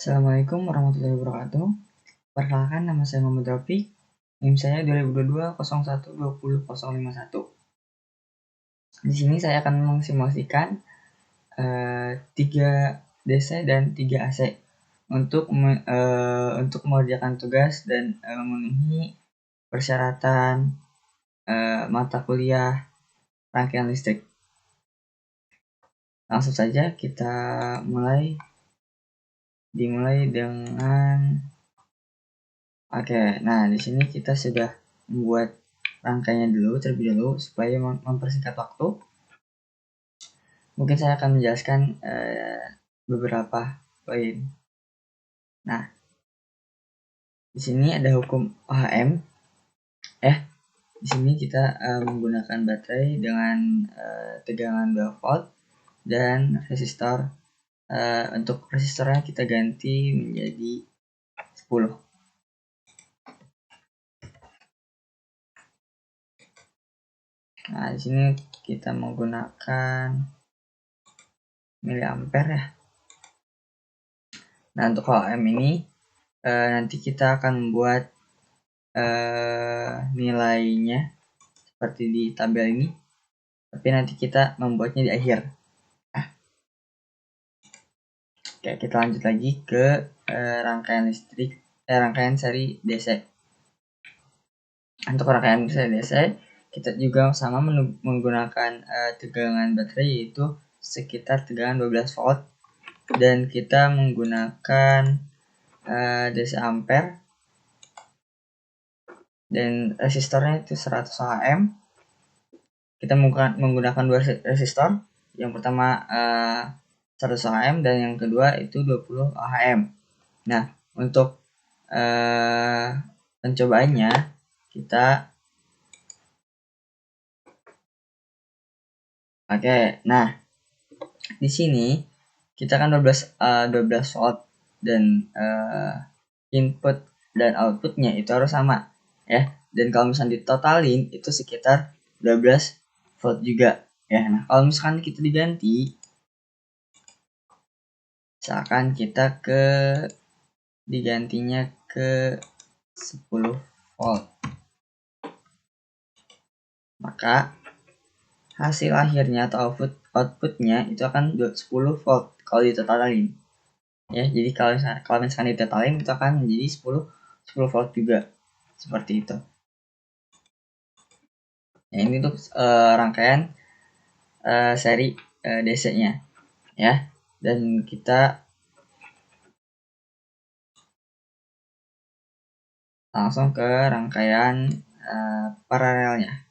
Assalamualaikum warahmatullahi wabarakatuh. Perkenalkan, nama saya Muhammad Rafiq. NIM saya 2022 01 20 051. Di sini saya akan mensimulasikan 3 DC dan 3 AC untuk mengerjakan tugas dan memenuhi persyaratan mata kuliah rangkaian listrik. Langsung saja kita dimulai dengan nah di sini kita sudah membuat rangkaiannya terlebih dahulu supaya mempersingkat waktu. Mungkin saya akan menjelaskan beberapa poin. Nah, di sini ada hukum OHM. Di sini kita menggunakan baterai dengan tegangan 2 volt dan resistor. Untuk resistornya kita ganti menjadi 10. Nah, di sini kita menggunakan miliampere ya. Nah, untuk OHM ini nanti kita akan membuat nilainya seperti di tabel ini, tapi nanti kita membuatnya di akhir. Oke, kita lanjut lagi ke rangkaian seri DC. Untuk rangkaian seri DC kita juga sama menggunakan tegangan baterai, yaitu sekitar tegangan 12 volt, dan kita menggunakan DC ampere, dan resistornya itu 100 ohm. Kita menggunakan 2 resistor, yang pertama 100 ohm dan yang kedua itu 20 ohm. Nah, untuk pencobaannya kita nah di sini kita kan 12 volt dan input dan outputnya itu harus sama ya, dan kalau misalnya ditotalin itu sekitar 12 volt juga ya. Nah, kalau misalkan kita diganti, misalkan kita digantinya ke 10 volt, maka hasil akhirnya atau outputnya itu akan 10 volt kalau ditotalin ya. Jadi kalau misalkan ditotalin itu akan menjadi 10 volt juga, seperti itu. Nah, ini untuk rangkaian seri DC nya ya. Dan kita langsung ke rangkaian paralelnya.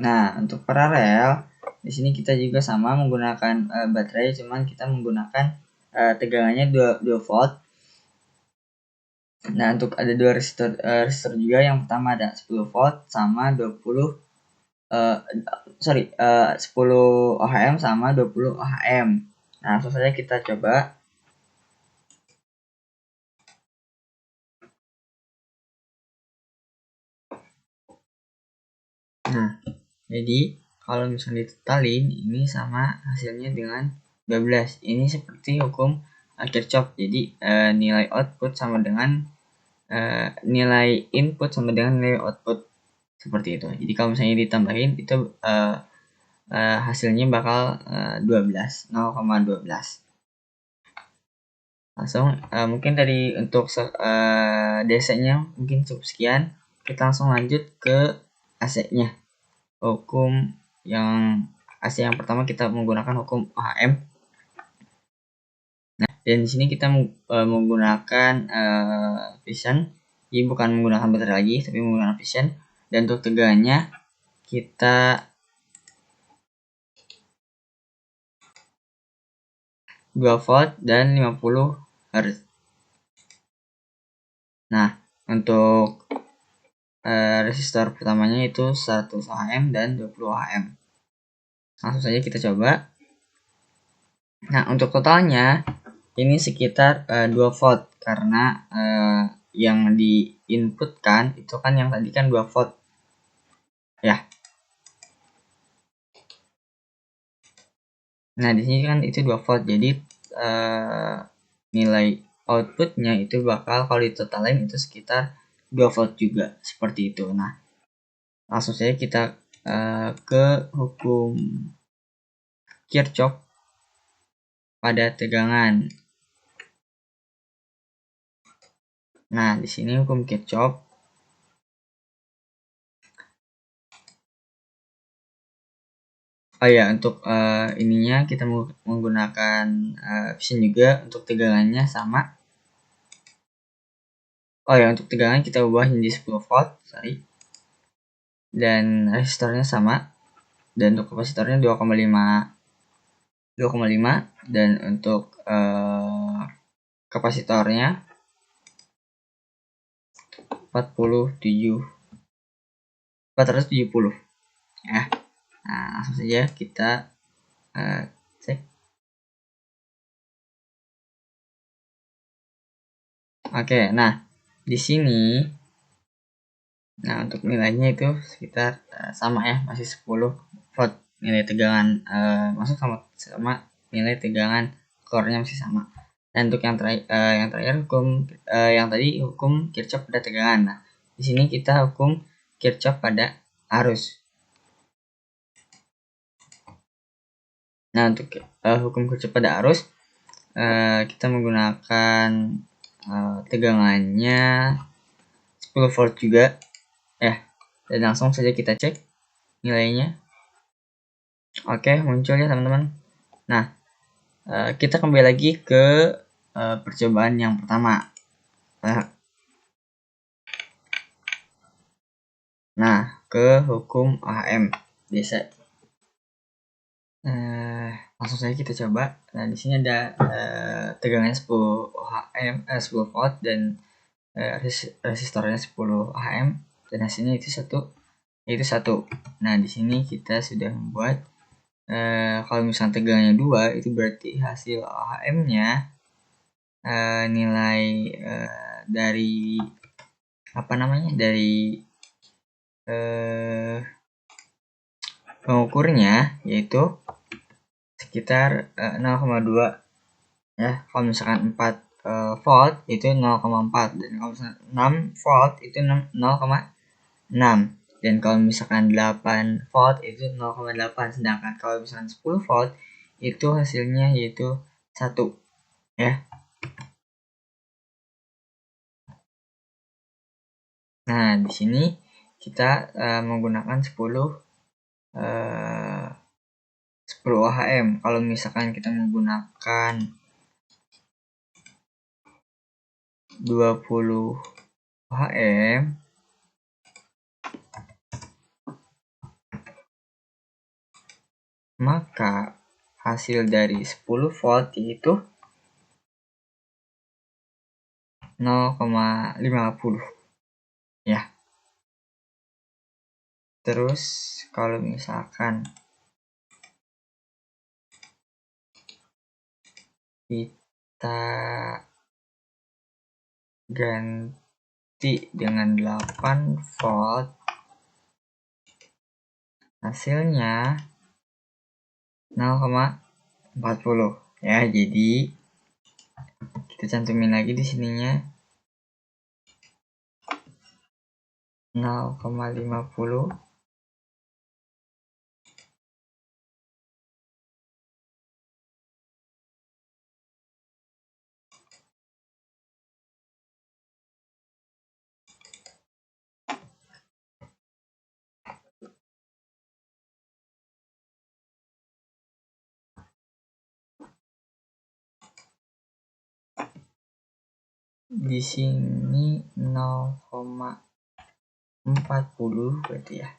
Nah, untuk paralel di sini kita juga sama menggunakan baterai, cuman kita menggunakan tegangannya 2 volt. Nah, untuk ada 2 resistor juga. Yang pertama ada 10 volt sama 10 ohm sama 20 ohm. Nah, langsung saja kita coba. Nah, jadi kalau misalnya ditotalin ini sama hasilnya dengan 12. Ini seperti hukum Kirchhoff. Jadi nilai output sama dengan nilai input sama dengan nilai output, seperti itu. Jadi kalau misalnya ditambahin itu hasilnya bakal 0,12. Langsung mungkin dari untuk DC nya mungkin cukup sekian. Kita langsung lanjut ke AC nya. Hukum yang AC yang pertama kita menggunakan hukum OHM. Nah, dan di sini kita menggunakan Fission. Jadi bukan menggunakan baterai lagi, tapi menggunakan Fission. Dan untuk tegangannya kita dua volt dan 50 Hz. Nah, untuk resistor pertamanya itu 100 ohm dan 20 ohm. Langsung saja kita coba. Nah, untuk totalnya ini sekitar 2 volt, karena yang di inputkan itu kan yang tadi kan 2 volt ya. Nah, di sini kan itu 2 volt, jadi nilai outputnya itu bakal kalau ditotalin itu sekitar 2 volt juga, seperti itu. Nah, langsung saja kita ke hukum Kirchhoff pada tegangan. Nah, di sini hukum Kirchhoff. Oh ya, untuk ininya kita menggunakan Vision juga. Untuk tegangannya sama. Oh ya, untuk tegangan kita ubah menjadi 10 volt, sorry. Dan resistornya sama. Dan untuk kapasitornya 2,5 dan untuk kapasitornya 470 ya. Nah, langsung saja kita cek. Oke, nah di sini, nah untuk nilainya itu sekitar sama ya, masih 10 volt nilai tegangan, masuk sama nilai tegangan core-nya masih sama. Dan untuk yang terakhir hukum yang tadi hukum Kirchhoff pada tegangan. Nah, di sini kita hukum Kirchhoff pada arus. Nah, untuk hukum Kirchhoff pada arus kita menggunakan tegangannya 10 volt juga ya. Dan langsung saja kita cek nilainya. Oke, muncul ya teman-teman. Nah, kita kembali lagi ke percobaan yang pertama. Nah, ke hukum OHM biasa. Langsung saja kita coba. Nah, di sini ada tegangannya 10 OHM, 10 volt dan resistornya 10 OHM dan hasilnya itu satu. Nah, di sini kita sudah membuat kalau misalnya tegangannya 2 itu berarti hasil OHM-nya nilai dari apa namanya, dari pengukurnya yaitu sekitar 0,2 ya. Kalau misalkan 4 volt itu 0,4 dan kalau misalkan 6 volt itu 0,6 dan kalau misalkan 8 volt itu 0,8 sedangkan kalau misalkan 10 volt itu hasilnya yaitu 1 ya. Nah, di sini kita menggunakan 10 OHM. Kalau misalkan kita menggunakan 20 OHM maka hasil dari 10 volt yaitu 0,50 ya. Terus kalau misalkan kita ganti dengan 8 volt hasilnya 0,40 ya. Jadi kita cantumin lagi di sininya 0,50 di sini 0,40 berarti ya.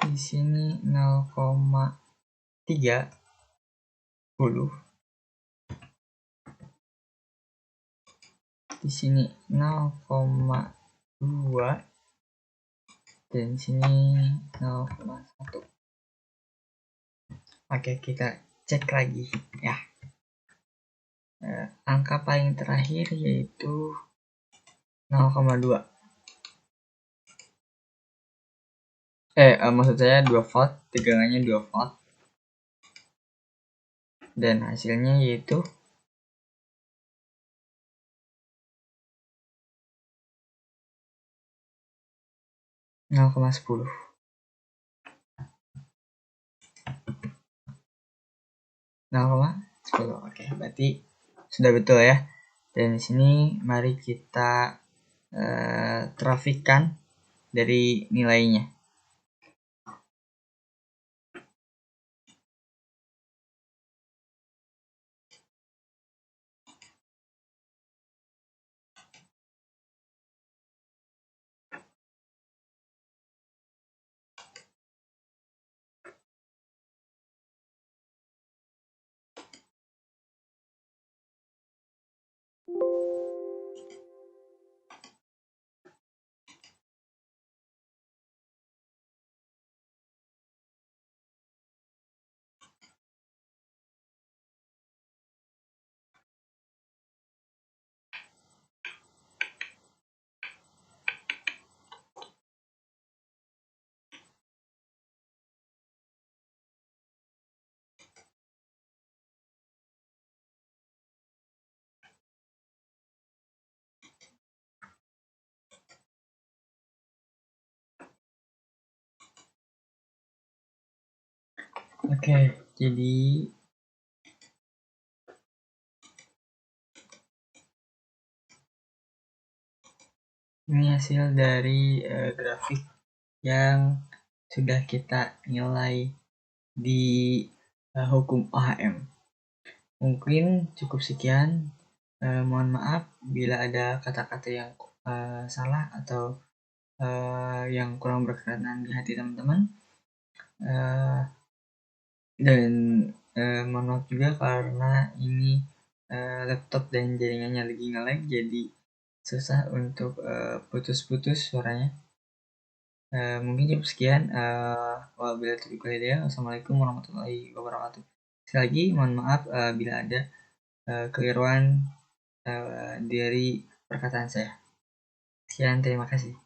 Di sini 0,30. Di sini 0,2 dan sini 0,1. Oke, kita cek lagi ya. Angka paling terakhir yaitu 0,2. Maksud saya 2 volt, tegangannya 2 volt. Dan hasilnya yaitu 0,10. Oke, berarti sudah betul ya. Dan di sini mari kita trafikkan dari nilainya. Oke, jadi ini hasil dari grafik yang sudah kita nilai di hukum OHM. Mungkin cukup sekian. Mohon maaf bila ada kata-kata yang salah atau yang kurang berkenan di hati teman-teman. Dan mohon maaf juga karena ini laptop dan jaringannya lagi nge-lag, jadi susah untuk putus-putus suaranya. Mungkin cukup sekian. Wabillahi taufiq wal hidayah. Wassalamualaikum warahmatullahi wabarakatuh. Sekali lagi mohon maaf bila ada keliruan dari perkataan saya. Sekian, terima kasih.